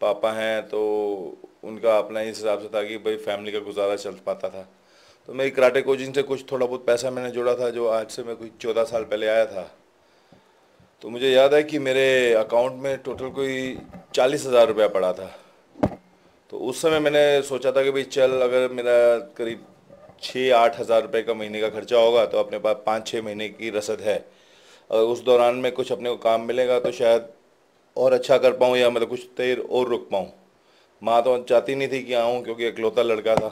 पापा हैं तो उनका अपना इस हिसाब से था कि भाई फैमिली का गुजारा चल पाता था। तो मेरी कराटे कोचिंग से कुछ थोड़ा बहुत पैसा मैंने जोड़ा था, जो आज से मैं कोई 14 साल पहले आया था। तो मुझे याद है कि मेरे अकाउंट में टोटल कोई 40,000 रुपया पड़ा था। तो उस समय मैंने सोचा था कि भाई चल, अगर मेरा करीब 6-8 हज़ार रुपये का महीने का खर्चा होगा तो अपने पास 5-6 महीने की रसद है। अगर उस दौरान में कुछ अपने को काम मिलेगा तो शायद और अच्छा कर पाऊँ, या मतलब कुछ देर और रुक पाऊँ। माँ तो चाहती नहीं थी कि आऊँ, क्योंकि इकलौता लड़का था।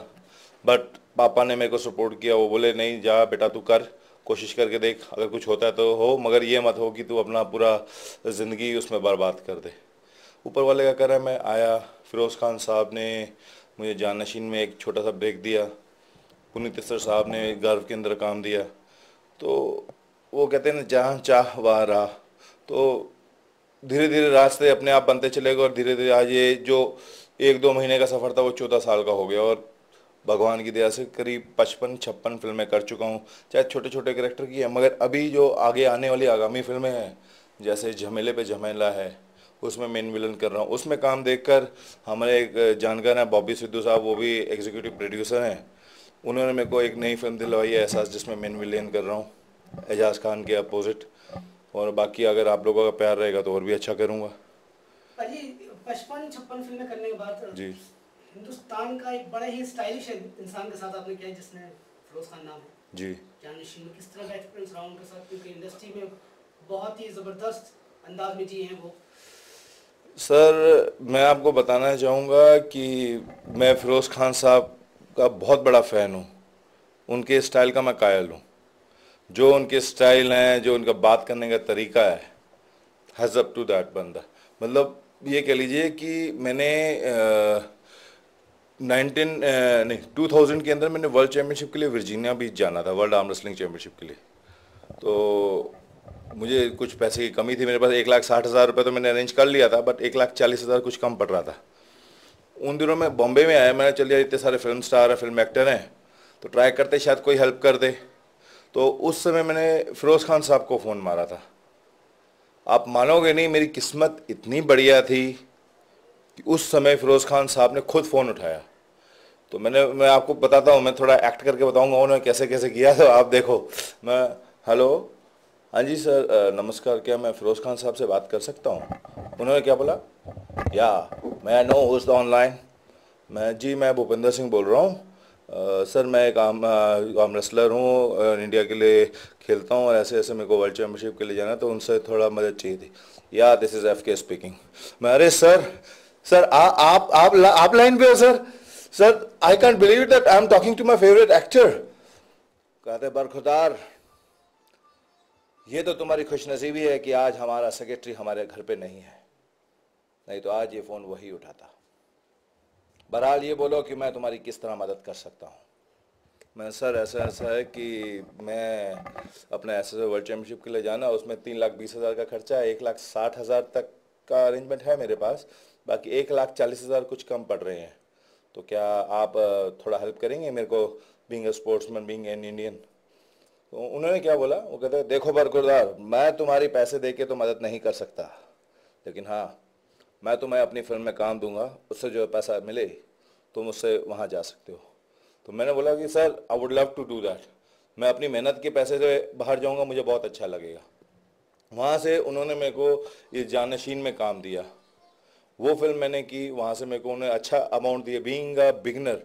बट पापा ने मेरे को सपोर्ट किया। वो बोले नहीं, जा बेटा तू कर, कोशिश करके देख, अगर कुछ होता है तो हो, मगर ये मत हो कि तू अपना पूरा ज़िंदगी उसमें बर्बाद कर दे। ऊपर वाले का कर है, मैं आया। फिरोज़ खान साहब ने मुझे जानशीन में एक छोटा सा ब्रेक दिया। पुनीत सर साहब ने गर्व के अंदर काम दिया। तो वो कहते हैं ना, जहाँ चाह वहाँ राह। तो धीरे धीरे रास्ते अपने आप बनते चले गए, और धीरे धीरे आज ये जो 1-2 महीने का सफ़र था वो 14 साल का हो गया। और भगवान की दया से करीब 55-56 फिल्में कर चुका हूँ, चाहे छोटे छोटे कैरेक्टर की है। मगर अभी जो आगे आने वाली आगामी फिल्में हैं, जैसे झमेले पे झमेला है, उसमें मेन विलन कर रहा हूँ। उसमें काम देखकर हमारे एक जानकार हैं बॉबी सिद्धू साहब, वो भी एग्जीक्यूटिव प्रोड्यूसर हैं। उन्होंने मेरे को एक नई फिल्म दिलवाई है एहसास, जिसमें मेन विलेन कर रहा हूँ एजाज खान के अपोजिट। और बाकी अगर आप लोगों का प्यार रहेगा तो और भी अच्छा करूँगा। अली 55-56 फिल्में करने के बाद जी। हिंदुस्तान का एक बड़े ही स्टाइलिश इंसान के साथ आपने किया है, जिसने फिरोज खान नाम है। जी। जानशी में किस तरह का एक्सपीरियंस रहा उनके साथ, क्योंकि इंडस्ट्री में बहुत ही ज़बरदस्त अंदाज में जी हैं वो। सर मैं आपको बताना चाहूँगा कि मैं फ़िरोज़ खान साहब का बहुत बड़ा फ़ैन हूँ। उनके स्टाइल का मैं कायल हूँ। जो उनके स्टाइल हैं, जो उनका बात करने का तरीका है, हैज़ अप टू दैट बंदा। मतलब ये कह लीजिए कि मैंने 2000 के अंदर मैंने वर्ल्ड चैम्पियनशिप के लिए वर्जीनिया बीच जाना था, वर्ल्ड आर्म रेसलिंग चैम्पियनशिप के लिए। तो मुझे कुछ पैसे की कमी थी, मेरे पास 1,60,000 रुपये तो मैंने अरेंज कर लिया था, बट 1,40,000 कुछ कम पड़ रहा था। उन दिनों मैं बॉम्बे में आया, मैंने चल यार इतने सारे फिल्म स्टार हैं, फिल्म एक्टर हैं, तो ट्राई करते शायद कोई हेल्प कर दे। तो उस समय मैंने फ़िरोज़ खान साहब को फ़ोन मारा था। आप मानोगे नहीं, मेरी किस्मत इतनी बढ़िया थी कि उस समय फ़िरोज़ खान साहब ने खुद फ़ोन उठाया। तो मैं आपको बताता हूँ, मैं थोड़ा एक्ट करके बताऊँगा उन्होंने कैसे कैसे किया, तो आप देखो। मैं, हेलो, हाँ जी सर, नमस्कार, क्या मैं फ़िरोज़ खान साहब से बात कर सकता हूँ? उन्होंने क्या बोला, या मैं I know who's the online. मैं भूपेंद्र सिंह बोल रहा हूँ। सर मैं एक आर्म रेसलर हूँ, इंडिया के लिए खेलता हूँ, और ऐसे ऐसे मेरे को वर्ल्ड चैम्पियनशिप के लिए जाना है, तो उनसे थोड़ा मदद चाहिए थी। या दिस इज़ FK स्पीकिंग। मैं, अरे सर, सर आप लाइन पे हो sir? Sir I can't believe that I am talking to my favourite actor. कहते बरखुदार, ये तो तुम्हारी खुशनसीबी है कि आज हमारा सेक्रेटरी हमारे घर पे नहीं है, नहीं तो आज ये फ़ोन वही उठाता। बहरहाल ये बोलो कि मैं तुम्हारी किस तरह मदद कर सकता हूँ। मैं, सर ऐसा ऐसा है कि मैं अपने ऐसे वर्ल्ड चैम्पियनशिप के लिए जाना, उसमें 3,20,000 का खर्चा है, 1,60,000 तक का अरेंजमेंट है मेरे पास, बाकी 1,40,000 कुछ कम पड़ रहे हैं। तो क्या आप थोड़ा हेल्प करेंगे मेरे को, being a sportsman, being an Indian? तो उन्होंने क्या बोला, वो कहते हैं देखो बरकुरदार, मैं तुम्हारी पैसे दे के तो मदद नहीं कर सकता, लेकिन हाँ, मैं तुम्हें अपनी फिल्म में काम दूंगा, उससे जो पैसा मिले तुम उससे वहाँ जा सकते हो। तो मैंने बोला कि sir I would love to do that. मैं अपनी मेहनत के पैसे से बाहर जाऊँगा, मुझे बहुत अच्छा लगेगा। वहाँ से उन्होंने मेरे को ये जानशीन में काम दिया। वो फिल्म मैंने की, वहाँ से मेरे को उन्होंने अच्छा अमाउंट दिया। Being a beginner,